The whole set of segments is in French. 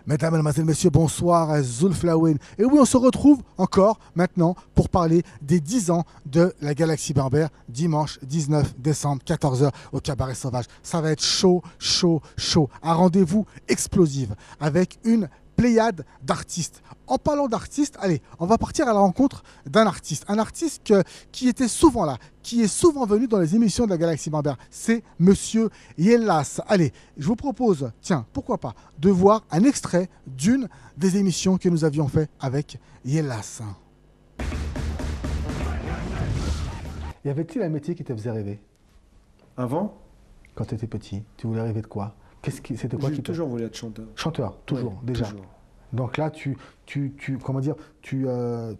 Mesdames, Mesdemoiselles, Messieurs, bonsoir, Zulflawen. Et oui, on se retrouve encore maintenant pour parler des 10 ans de la Galaxie Berbère, dimanche 19 décembre, 14h au Cabaret Sauvage. Ça va être chaud, chaud, chaud. Un rendez-vous explosif avec une pléiade d'artistes. En parlant d'artistes, allez, on va partir à la rencontre d'un artiste. Un artiste qui était souvent là, qui est souvent venu dans les émissions de la Galaxie Berbère. C'est Monsieur Yellas. Allez, je vous propose, tiens, pourquoi pas, de voir un extrait d'une des émissions que nous avions fait avec Yellas. Y avait-il un métier qui te faisait rêver? Avant? Quand tu étais petit, tu voulais rêver de quoi? C'était quoi J'ai toujours voulu être chanteur. Chanteur, toujours, oui, déjà. Toujours. Donc là, comment dire, tu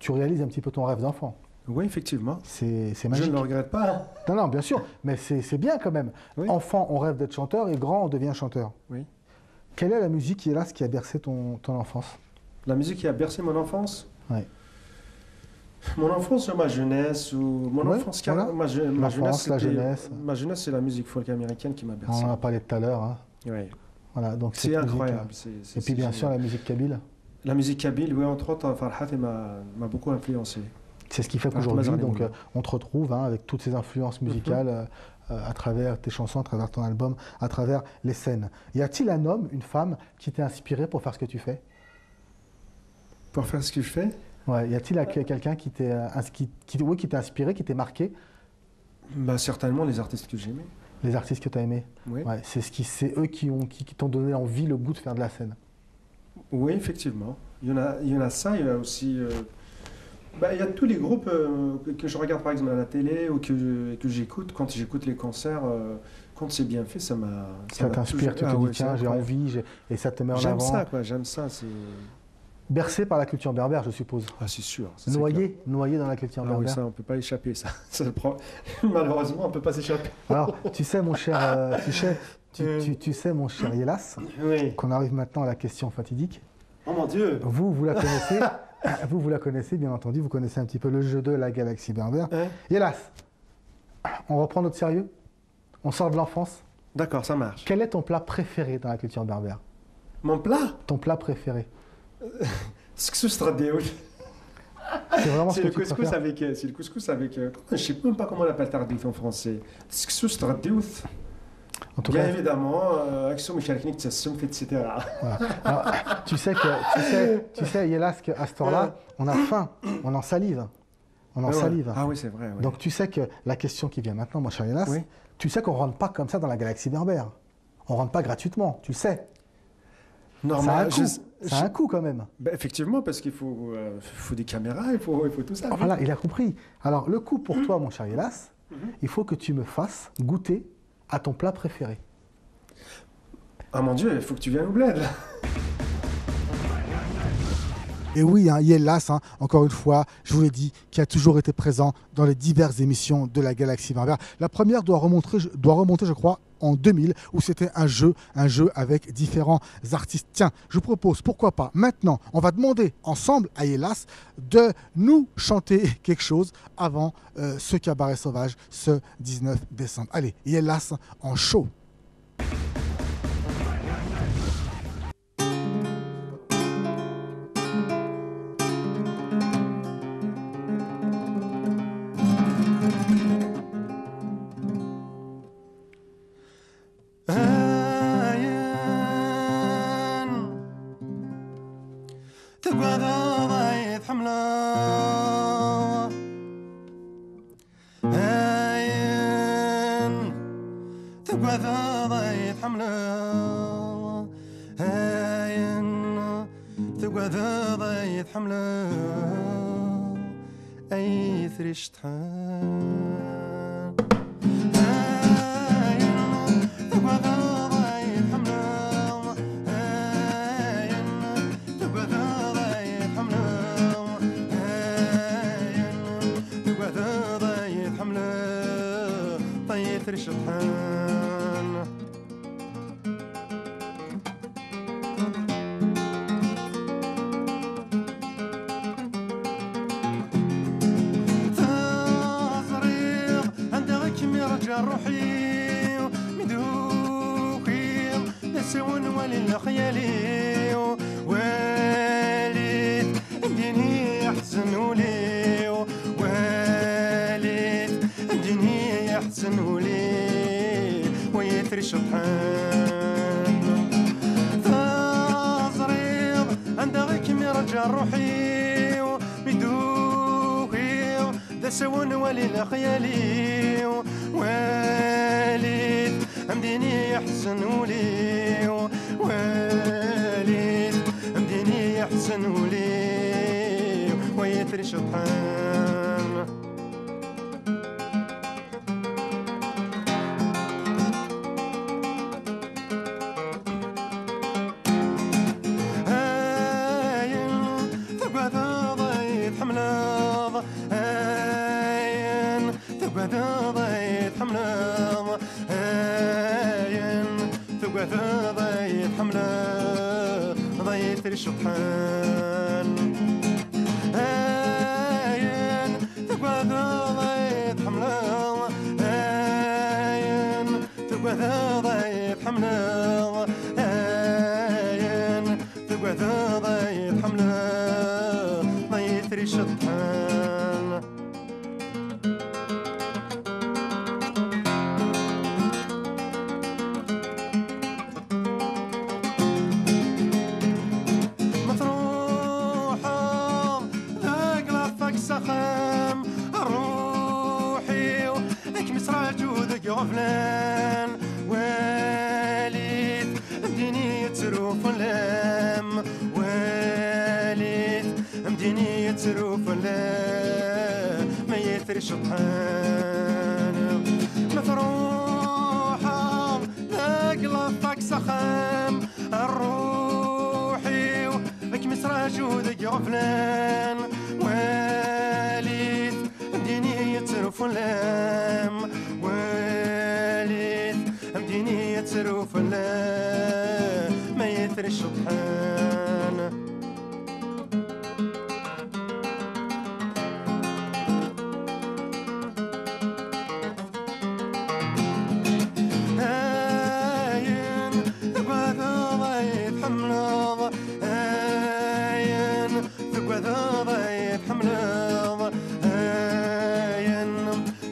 réalises un petit peu ton rêve d'enfant. Oui, effectivement. C'est magique. Je ne le regrette pas. Non, non, bien sûr, mais c'est bien quand même. Oui. Enfant, on rêve d'être chanteur et grand, on devient chanteur. Oui. Quelle est la musique qui est là, ce qui a bercé ton enfance? La musique qui a bercé mon enfance? Oui. Mon enfance, ma jeunesse, ou mon Ouais, enfance, voilà. ma jeunesse, la jeunesse. Ma jeunesse, c'est la musique folk américaine qui m'a bercé. On en a parlé tout à l'heure. Hein. Oui. Voilà, donc C'est incroyable. Et puis bien sûr, la musique kabyle. La musique kabyle, oui, entre autres, Farhat m'a beaucoup influencé. C'est ce qui fait qu'aujourd'hui, donc, on te retrouve hein, avec toutes ces influences musicales à travers tes chansons, à travers ton album, à travers les scènes. Y a-t-il un homme, une femme qui t'est inspiré pour faire ce que tu fais? Pour faire ce que je fais? Ouais, y a-t-il quelqu'un qui t'a inspiré, qui t'est marqué? Bah, certainement les artistes que j'aimais. Les artistes que tu as aimés? Oui. Ouais, c'est eux qui t'ont donné envie, le goût de faire de la scène. Oui, effectivement. Il y en a ça, il y a aussi... il y a tous les groupes que je regarde par exemple à la télé ou que j'écoute. Quand j'écoute les concerts, quand c'est bien fait, ça t'inspire, tu te dis tiens, j'ai envie, et ça te met en avant. J'aime ça, quoi, j'aime ça. Bercé par la culture berbère, je suppose. Ah, c'est sûr. Noyé dans la culture berbère. Oui, ça, on ne peut pas échapper, ça. Malheureusement, on ne peut pas s'échapper. Alors, tu sais, mon cher, tu sais, mon cher Yellas, oui. Qu'on arrive maintenant à la question fatidique. Oh mon Dieu! Vous la connaissez, vous la connaissez, bien entendu, vous connaissez un petit peu le jeu de la Galaxie Berbère. Yellas, on reprend notre sérieux? On sort de l'enfance? D'accord, ça marche. Quel est ton plat préféré dans la culture berbère? Mon plat? Ton plat préféré? C'est vraiment ce que le couscous avec, c'est le couscous avec, je ne sais même pas comment on l'appelle tardif en français. En tout cas, bien évidemment, etc. Voilà. Alors, tu sais, Yellas, qu'à ce temps-là, on a faim, on en salive. Salive. Ah oui, c'est vrai. Oui. Donc tu sais que la question qui vient maintenant, mon cher Yellas, oui. Tu sais qu'on ne rentre pas comme ça dans la Galaxie Berbère. On ne rentre pas gratuitement, tu le sais. Normal, ça a un coût quand même. Ben effectivement, parce qu'il faut des caméras, il faut tout ça. Voilà, il a compris. Alors le coût pour toi, mon cher Yellas, il faut que tu me fasses goûter à ton plat préféré. Ah mon Dieu, il faut que tu viennes au bled. Et oui, hein, Yellas, hein, encore une fois, je vous l'ai dit, qui a toujours été présent dans les diverses émissions de la Galaxie Berbère. La première doit remonter, je crois, en 2000, où c'était un jeu avec différents artistes. Tiens, je vous propose, pourquoi pas, maintenant, on va demander ensemble à Yellas de nous chanter quelque chose avant ce Cabaret Sauvage, ce 19 décembre. Allez, Yellas en show. شطحان ضيت رشطحان تزريض عند غيك مرجع روحي مدوكي نسون ولي خيالي والد الدنيا يحزن ولي والد الدنيا يحزن ولي ويتري شطحان تزريض عند غيك مرجع روحي مدوكي دسون ولي خيالي والد امديني يحزن ولي والد امديني يحزن ولي ويتري شطحان هاين تقعد ضيت حملاض هاين تقعد ضيت حملاض هاين تقعد ضيت حملاض ضيت الشطحان هاين تقعد ضيت حملاض هاين تقعد ضيت حملاض هاين تقعد ضيت حملاض ضيت الشطحان سخام روحي اكمس راجودك غفلان والد امديني يتروف اللام والد امديني يتروف اللام ما يثري شطحان مفروحة لاقلفك سخام الروحي اكمس راجودك غفلان والد امديني يتروف اللام والد امديني يتروف اللام ما يثري الشطحان هاين تقعد ضيت حملاض هاين تقعد ضيت حملاض هاين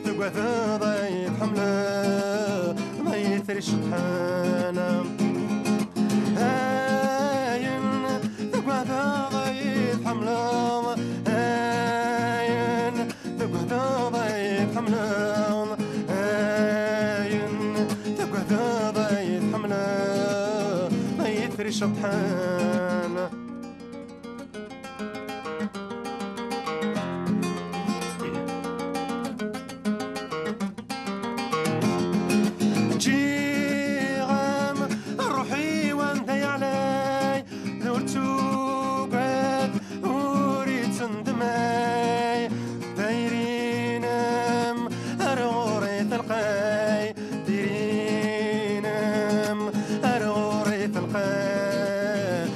تقعد ضيت حملاض ضيت الشطحان هاين تقعد ضيت حملاض هاين تقعد ضيت حملاض هاين تقعد ضيت حملاض ضيت الشطحان جيغام روحي وانتي علي لو توقد وريد سندماي دايرينم أرغوري تلقاي دايرينم أرغوري تلقاي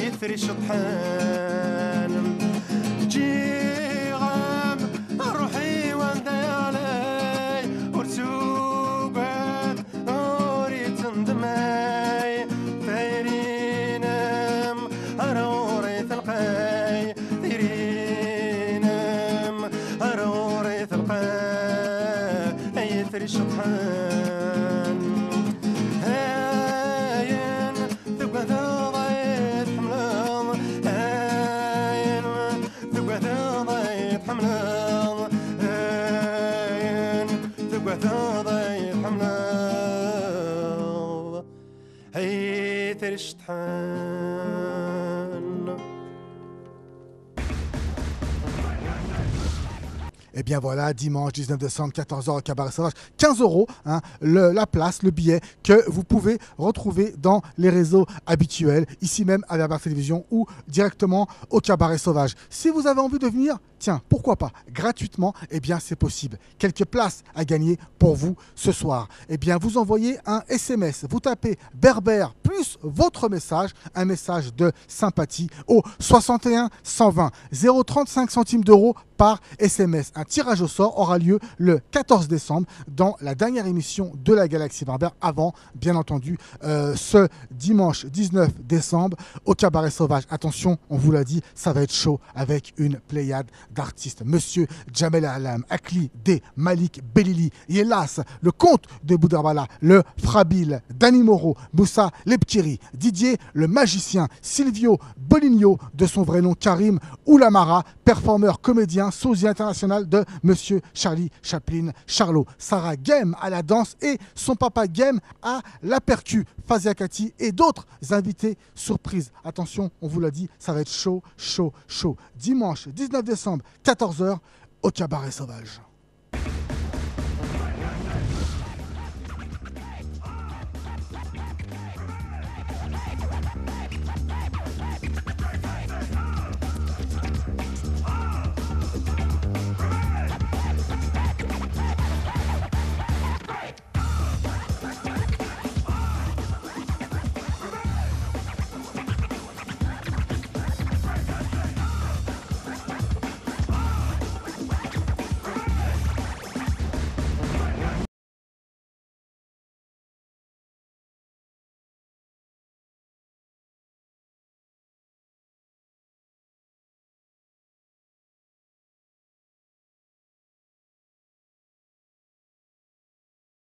يثري شطحان جيغام روحي وانتي علي ورتوقد دماي ثيرينم أروري تلقاي ثيرينم أروري تلقاي يثري الشطحان هاين تقعد ضيت حملاض هاين تقعد ضيت حملاض هاين تقعد ضيت حملاض هيت الشطحان Et bien voilà, dimanche 19 décembre, 14h au Cabaret Sauvage, 15 euros, hein, la place, le billet que vous pouvez retrouver dans les réseaux habituels, ici même à la Télévision ou directement au Cabaret Sauvage. Si vous avez envie de venir, tiens, pourquoi pas, gratuitement, eh bien c'est possible. Quelques places à gagner pour vous ce soir. Eh bien vous envoyez un SMS, vous tapez Berbère plus votre message, un message de sympathie au 61 120 035 centimes d'euros par SMS. Un tirage au sort aura lieu le 14 décembre dans la dernière émission de la Galaxie Berbère avant, bien entendu, ce dimanche 19 décembre au Cabaret Sauvage. Attention, on vous l'a dit, ça va être chaud avec une pléiade d'artistes. Monsieur Jamel Alam, Akli D, Malik Belili, Yelas, le comte de Boudarbala, le Frabil, Dani Moreau, Moussa Lepkiri, Didier le magicien, Silvio Boligno, de son vrai nom Karim Oulamara, performeur comédien, sosie international de Monsieur Charlie Chaplin, Charlot, Sarah Game à la danse et son papa Game à la percu, Fazia Kati et d'autres invités surprises. Attention, on vous l'a dit, ça va être chaud, chaud, chaud. Dimanche 19 décembre, 14h au Cabaret Sauvage.